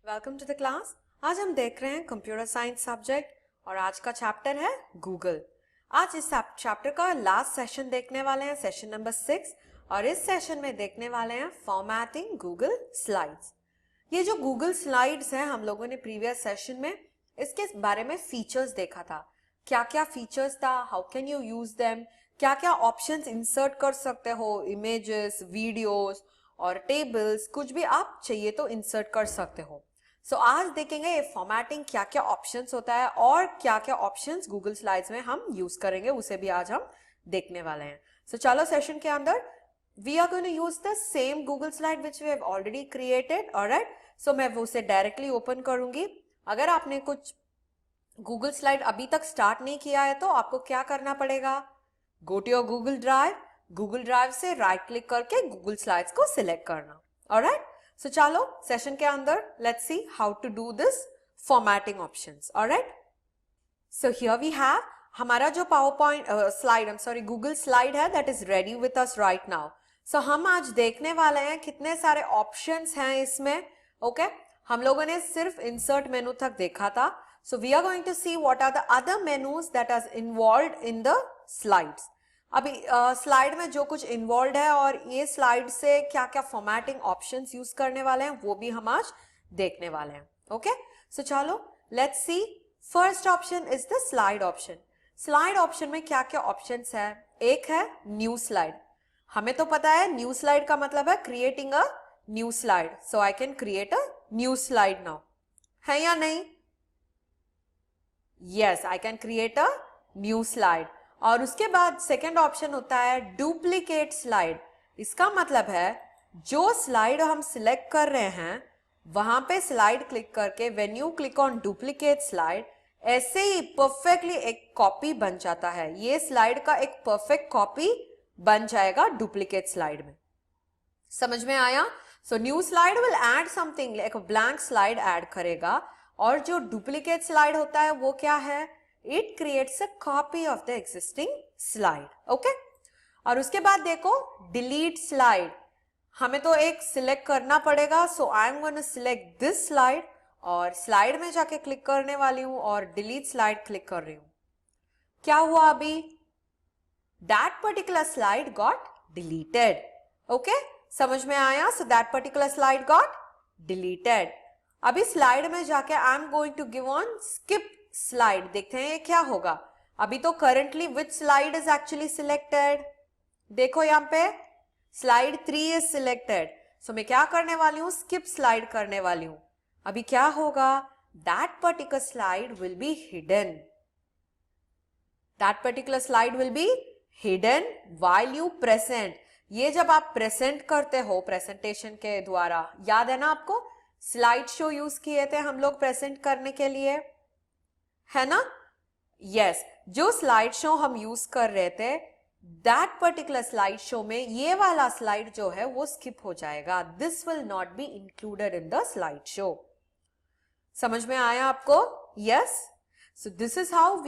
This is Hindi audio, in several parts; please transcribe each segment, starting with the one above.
Welcome to the class. आज हम देख रहे हैं कंप्यूटर साइंस सब्जेक्ट और आज का चैप्टर है गूगल। आज इस चैप्टर का लास्ट सेशन देखने वाले हैं, सेशन नंबर 6, और इस सेशन में देखने वाले हैं फॉर्मेटिंग गूगल स्लाइड्स। ये जो गूगल स्लाइड्स हैं, हम लोगों ने प्रीवियस सेशन में इसके बारे में फीचर्स देखा था। क्या क्या फीचर्स था, how can you use them, क्या क्या ऑप्शंस इंसर्ट कर सकते हो, इमेजेस, वीडियोस और टेबल्स, कुछ भी आप चाहिए तो इंसर्ट कर सकते हो। सो आज देखेंगे ये फॉर्मेटिंग क्या क्या ऑप्शंस होता है और क्या क्या ऑप्शंस गूगल स्लाइड्स में हम यूज करेंगे, उसे भी आज हम देखने वाले हैं। सो चलो सेशन के अंदर we are going to use the same Google slide which we have already created. Alright, so मैं वो उसे डायरेक्टली ओपन करूंगी। अगर आपने कुछ गूगल स्लाइड अभी तक स्टार्ट नहीं किया है तो आपको क्या करना पड़ेगा, go to your Google drive, Google drive से राइट क्लिक करके गूगल स्लाइड्स को सिलेक्ट करना। ऑलराइट, सो चलो सेशन के अंदर let's see how to do this formatting options. Alright, so here we have हमारा जो power point slide Google slide है that is ready with us right now. So हम आज देखने वाले हैं कितने सारे ऑप्शंस हैं इसमें। ओके, हम लोगों ने सिर्फ इंसर्ट मेनू तक देखा था। So we are going to see what are the other menus that are involved in the slides. अभी स्लाइड में जो कुछ इन्वॉल्व है और ये स्लाइड से क्या क्या फॉर्मेटिंग ऑप्शंस यूज करने वाले हैं वो भी हम आज देखने वाले हैं। ओके, सो चलो let's see. First option is the slide option. Slide option में क्या क्या ऑप्शंस है? एक है न्यू स्लाइड। हमें तो पता है न्यू स्लाइड का मतलब है creating a new slide. So I can create a new slide now, है या नहीं? Yes, I can create a new slide. और उसके बाद सेकेंड ऑप्शन होता है डुप्लीकेट स्लाइड। इसका मतलब है जो स्लाइड हम सिलेक्ट कर रहे हैं वहां पे स्लाइड क्लिक करके when you click on duplicate slide, ऐसे ही परफेक्टली एक कॉपी बन जाता है। ये स्लाइड का एक परफेक्ट कॉपी बन जाएगा डुप्लीकेट स्लाइड में। समझ में आया? So new slide will add something like blank slide add करेगा, और जो डुप्लीकेट स्लाइड होता है वो क्या है? It creates a copy of the existing slide. Okay, और उसके बाद देखो डिलीट स्लाइड। हमें तो एक सिलेक्ट करना पड़ेगा। So I am going to select this slide और स्लाइड में जाके क्लिक करने वाली हूं और डिलीट स्लाइड क्लिक कर रही हूं। क्या हुआ अभी? That particular slide got deleted. Okay, समझ में आया? So that particular slide got deleted. अभी स्लाइड में जाके I am going to give on skip slide. देखते हैं ये क्या होगा। अभी तो currently which slide is actually selected? देखो यहाँ पे स्लाइड 3 इज सिलेक्टेड। सो मैं क्या करने वाली हूँ? स्किप स्लाइड करने वाली हूँ। अभी क्या होगा? That particular slide will be hidden. That particular slide will be hidden while you present. ये जब आप प्रेजेंट करते हो प्रेजेंटेशन के द्वारा, याद है ना आपको? स्लाइड शो यूज किए थे हम लोग प्रेजेंट करने के लिए, है ना? यस, जो स्लाइड शो हम यूज कर रहे थे दैट पर्टिकुलर स्लाइड शो में ये वाला स्लाइड जो है वो स्किप हो जाएगा। This will not be included in the slide show. समझ में आया आपको? Yes, so this is how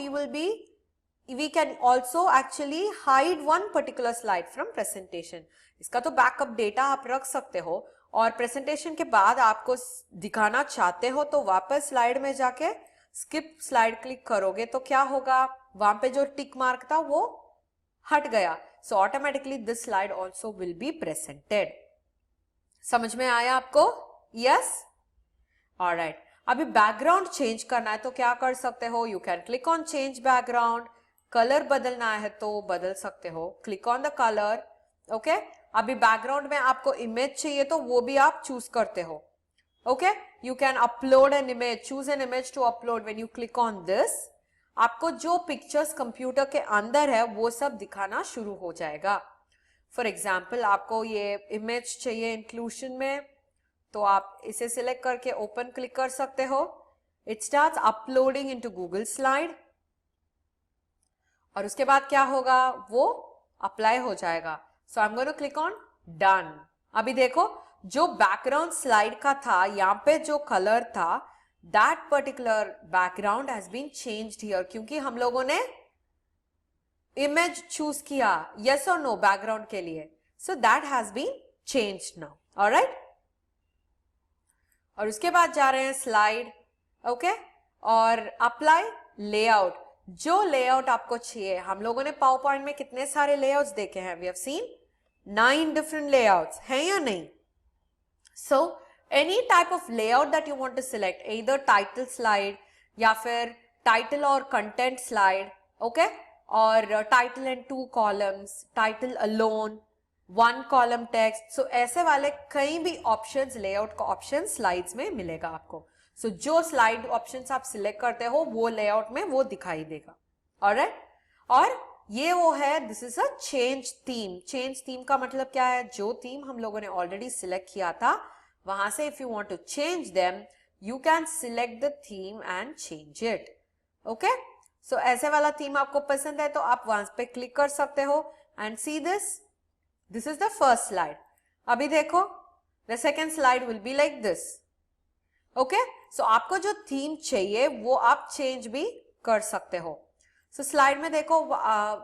we can also actually hide one particular slide from presentation. इसका तो बैकअप डेटा आप रख सकते हो, और प्रेजेंटेशन के बाद आपको दिखाना चाहते हो तो वापस स्लाइड में जाके स्किप स्लाइड क्लिक करोगे तो क्या होगा? वहां पे जो टिक मार्क था वो हट गया। So automatically this slide also will be presented. समझ में आया आपको? Yes, alright. अभी बैकग्राउंड चेंज करना है तो क्या कर सकते हो? You can click on change background. Colour बदलना है तो बदल सकते हो, click on the colour. Okay, अभी बैकग्राउंड में आपको इमेज चाहिए तो वो भी आप चूज करते हो। Okay, you can upload an image, choose an image to upload. When you click on this, आपको जो पिक्चर्स कंप्यूटर के अंदर है वो सब दिखाना शुरू हो जाएगा। फॉर एग्जाम्पल, आपको ये इमेज चाहिए इंक्लूजन में तो आप इसे सिलेक्ट करके ओपन क्लिक कर सकते हो। It starts uploading into Google slide, और उसके बाद क्या होगा? वो अप्लाई हो जाएगा। So I am going to click on done. अभी देखो जो बैकग्राउंड स्लाइड का था, यहाँ पे जो कलर था that particular background has been changed here, क्योंकि हम लोगों ने इमेज चूज किया, यस और नो बैकग्राउंड के लिए। So that has been changed now. Alright, और उसके बाद जा रहे हैं स्लाइड, ओके, और अप्लाई लेआउट। जो लेआउट आपको चाहिए, हम लोगों ने पावर पॉइंट में कितने सारे लेआउट्स देखे हैं, we have seen 9 different layouts, हैं या नहीं? So any type of layout that you want to select, either title slide या फिर टाइटल और कंटेंट स्लाइड, ओके, और title and 2 columns, title alone, 1 column text, so ऐसे वाले कई भी ऑप्शंस, लेआउट का ऑप्शन स्लाइड्स में मिलेगा आपको। सो जो स्लाइड ऑप्शंस आप सिलेक्ट करते हो वो लेआउट में वो दिखाई देगा, ऑलराइट। और ये वो है, this is a change theme. Change theme का मतलब क्या है? जो थीम हम लोगों ने ऑलरेडी सिलेक्ट किया था वहां से if you want to change them you can select the theme and change it, okay. So ऐसे वाला थीम आपको पसंद है तो आप वहां पे क्लिक कर सकते हो and see this is the first slide. अभी देखो, the second slide will be like this, okay. So आपको जो थीम चाहिए वो आप चेंज भी कर सकते हो। सो स्लाइड में देखो,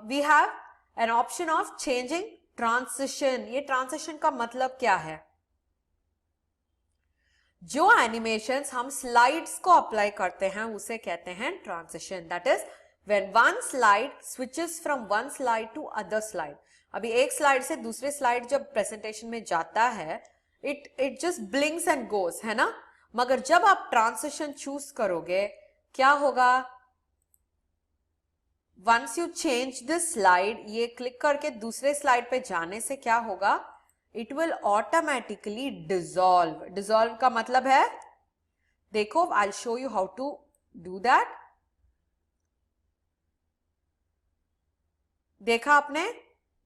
we have an option of changing transition. ये ट्रांसिशन का मतलब क्या है? जो एनिमेशंस हम स्लाइड्स को अप्लाई करते हैं उसे कहते हैं transition. That is when one slide switches from one slide to other slide. अभी एक स्लाइड से दूसरे स्लाइड जब प्रेजेंटेशन में जाता है, it just blinks and goes, है ना। मगर जब आप ट्रांसिशन चूज करोगे क्या होगा? Once you change this slide, ये क्लिक करके दूसरे स्लाइड पे जाने से क्या होगा? It will automatically dissolve. Dissolve का मतलब है, देखो I show you how to do that. देखा आपने?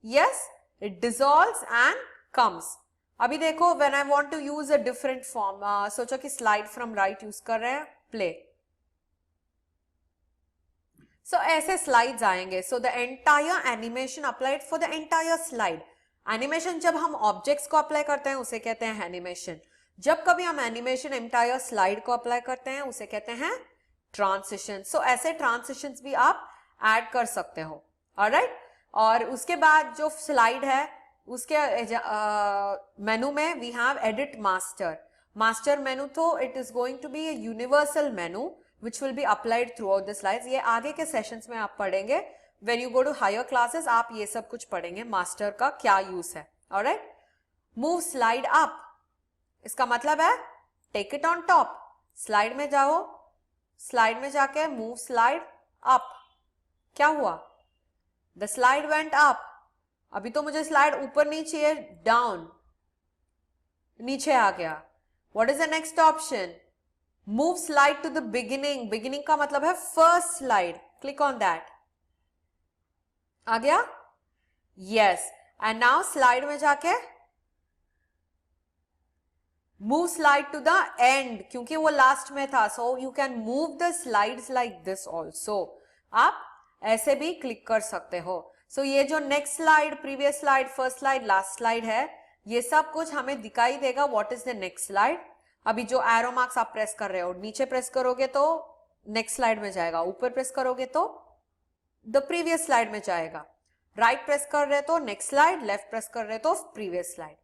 Yes, it dissolves and comes. अभी देखो, when I want to use a different form, सोचो कि स्लाइड फ्रॉम राइट यूज कर रहे हैं, प्ले। सो ऐसे स्लाइड्स आएंगे। So the entire animation applied for the entire slide. Animation जब हम ऑब्जेक्ट्स को अप्लाई करते हैं उसे कहते हैं एनिमेशन। जब कभी हम एनिमेशन एंटायर स्लाइड को अप्लाई करते हैं उसे कहते हैं ट्रांसिशन। सो ऐसे ट्रांसिशंस भी आप ऐड कर सकते हो, ऑलराइट। और उसके बाद जो स्लाइड है उसके मेनू में we have edit master. Master menu, तो it is going to be a universal menu which will be applied throughout the slides. ये आगे के सेशंस में आप पढ़ेंगे, when you go to higher classes आप ये सब कुछ पढ़ेंगे, मास्टर का क्या यूज है, alright. Move slide up, इसका मतलब है take it on top. Slide में जाओ, स्लाइड में जाके move slide up, क्या हुआ? The slide went up. अभी तो मुझे स्लाइड ऊपर नहीं चाहिए, down, नीचे आ गया. What is the next option? Move slide to the beginning. Beginning का मतलब है first slide. Click on that. आ गया? Yes. And now slide में जाके move slide to the end, क्योंकि वो last में था. So you can move the slides like this also. आप ऐसे भी क्लिक कर सकते हो. So ये जो next slide, previous slide, first slide, last slide है, ये सब कुछ हमें दिखाई देगा. What is the next slide? अभी जो एरो मार्क्स आप प्रेस कर रहे हो, नीचे प्रेस करोगे तो नेक्स्ट स्लाइड में जाएगा, ऊपर प्रेस करोगे तो द प्रीवियस स्लाइड में जाएगा, राइट प्रेस कर रहे तो नेक्स्ट स्लाइड, लेफ्ट प्रेस कर रहे तो प्रीवियस स्लाइड.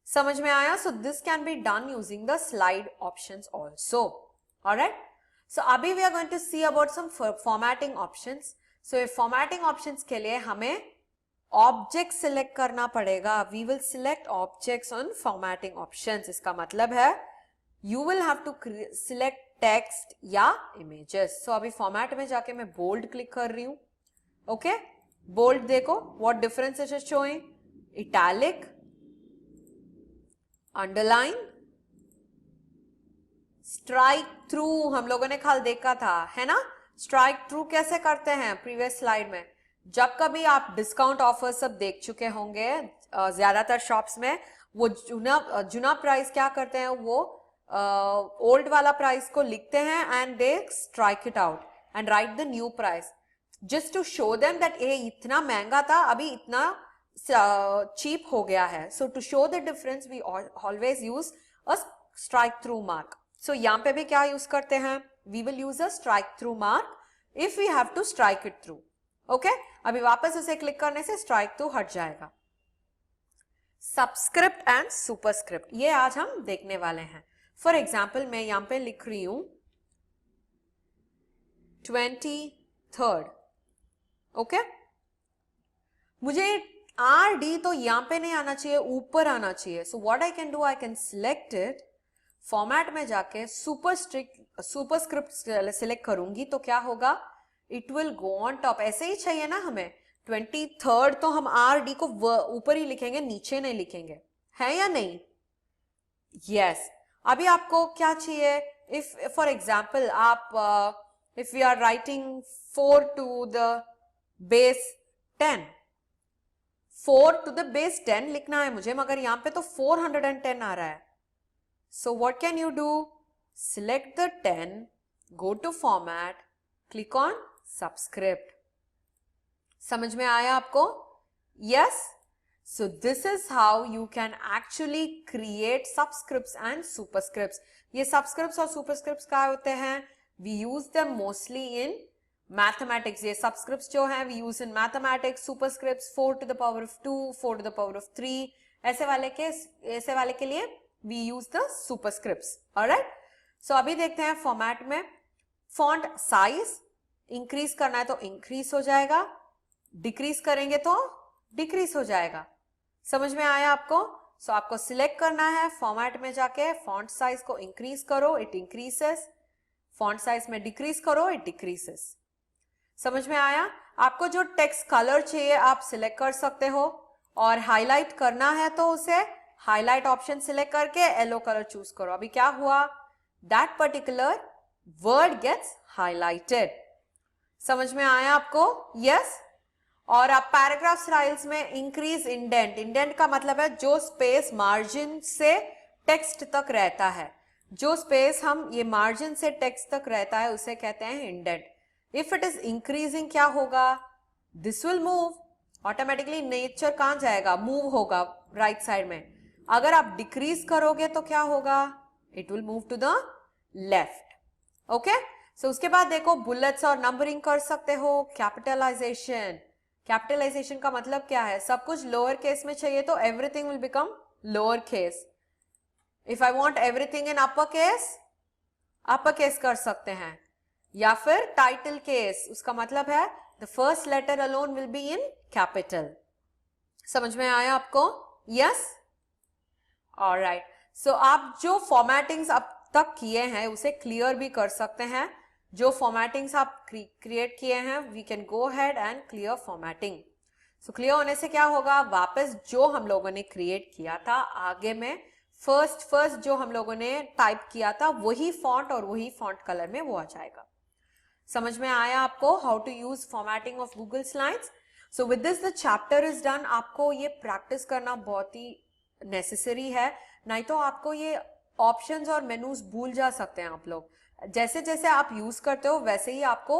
समझ में आया? So this can be done using the slide options also, alright. So अभी we are going to see about some formatting options. So ये फॉर्मेटिंग ऑप्शंस के लिए हमें ऑब्जेक्ट सिलेक्ट करना पड़ेगा. We will select objects on formatting options. इसका मतलब है you will have to select text या images. so अभी format में जाके मैं bold क्लिक कर रही हूं, okay. bold देखो, what difference is it showing? italic, underline, strike through हम लोगों ने कल देखा था, है ना. strike through कैसे करते हैं? previous slide में जब कभी आप डिस्काउंट ऑफर सब देख चुके होंगे, ज्यादातर शॉप्स में वो जुना प्राइस क्या करते हैं, वो ओल्ड वाला प्राइस को लिखते हैं and they strike it out and write the new price just to show them that ये इतना महंगा था, अभी इतना चीप हो गया है. So to show the difference we always use a strike through mark. So यहाँ पे भी क्या यूज करते हैं? We will use a strike through mark if we have to strike it through, okay. अभी वापस उसे क्लिक करने से स्ट्राइक थ्रू हट जाएगा. सबस्क्रिप्ट एंड सुपरस्क्रिप्ट, ये आज हम देखने वाले हैं. फॉर एग्जाम्पल मैं यहां पे लिख रही हूं 23rd, ओके। मुझे RD तो यहां पे नहीं आना चाहिए, ऊपर आना चाहिए। So what I can do, I can select it, format में जाके सुपरस्क्रिप्ट सिलेक्ट करूंगी तो क्या होगा, it will go on top. ऐसे ही चाहिए ना हमें, 23rd तो हम RD को ऊपर ही लिखेंगे, नीचे नहीं लिखेंगे, है या नहीं? यस। अभी आपको क्या चाहिए, इफ फॉर एग्जाम्पल आप if we are writing 4 to the base 10, 4 to the base 10 लिखना है मुझे, मगर यहां पे तो 410 आ रहा है। So what can you do? Select the 10, go to format, click on subscript. समझ में आया आपको? Yes? So this is how you can actually create subscripts and superscripts. ये subscripts और superscripts क्या होते हैं? We use them mostly in mathematics. ये subscripts जो हैं we use in mathematics, superscripts 4 to the power of 2, 4 to the power of 3, ऐसे वाले के लिए we use the superscripts. Alright? So अभी देखते हैं फॉर्मेट में, फॉन्ट साइज इंक्रीज करना है तो इंक्रीज हो जाएगा, डिक्रीज करेंगे तो डिक्रीज हो जाएगा। समझ में आया आपको? सो आपको सिलेक्ट करना है, फॉर्मेट में जाके फॉन्ट साइज को इंक्रीज करो, इट इंक्रीजेस, फॉन्ट साइज में डिक्रीज करो, इट डिक्रीजेस। समझ में आया? आपको जो टेक्स्ट कलर चाहिए आप सिलेक्ट कर सकते हो, और हाईलाइट करना है तो उसे हाईलाइट ऑप्शन सिलेक्ट करके येलो कलर चूज करो। अभी क्या हुआ, that particular word gets highlighted. समझ में आया आपको? यस। और आप पैराग्राफ स्टाइल्स में इंक्रीज इंडेंट, इंडेंट का मतलब है जो स्पेस मार्जिन से टेक्स्ट तक रहता है, जो स्पेस हम ये मार्जिन से टेक्स्ट तक रहता है उसे कहते हैं indent. If it is increasing क्या होगा, this will move, automatically nature कहां जाएगा, मूव होगा राइट साइड में। अगर आप डिक्रीज करोगे तो क्या होगा, it will move to the left. Okay, so उसके बाद देखो बुलेट्स और नंबरिंग कर सकते हो। कैपिटलाइजेशन, कैपिटलाइजेशन का मतलब क्या है, सब कुछ लोअर केस में चाहिए तो everything will become lower case. If I want everything in upper case कर सकते हैं, या फिर टाइटल केस, उसका मतलब है the first letter alone will be in capital. समझ में आया आपको? यस। ऑलराइट, सो आप जो फॉर्मेटिंग्स अब तक किए हैं उसे क्लियर भी कर सकते हैं। जो फॉर्मेटिंग्स आप क्रिएट किए हैं we can go ahead and clear formatting. So clear होने से क्या होगा, वापस जो हम लोगों ने क्रिएट किया था आगे में फर्स्ट जो हम लोगों ने टाइप किया था वही फॉन्ट और वही फॉन्ट कलर में वो आ जाएगा। समझ में आया आपको how to use formatting of Google Slides? So with this the chapter is done. आपको ये प्रैक्टिस करना बहुत ही नेसेसरी है, नहीं तो आपको ये ऑप्शंस और मेनूज भूल जा सकते हैं आप लोग। जैसे जैसे आप यूज करते हो वैसे ही आपको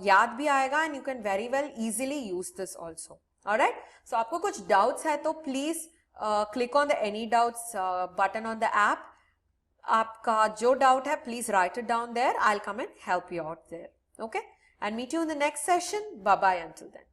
याद भी आएगा and you can very well easily use this also. Alright, so आपको कुछ डाउट्स है तो please click on the any doubts button on the app. आपका जो डाउट है please write it down there, I will come and help you out there. Okay, and meet you in the next session. Bye bye until then.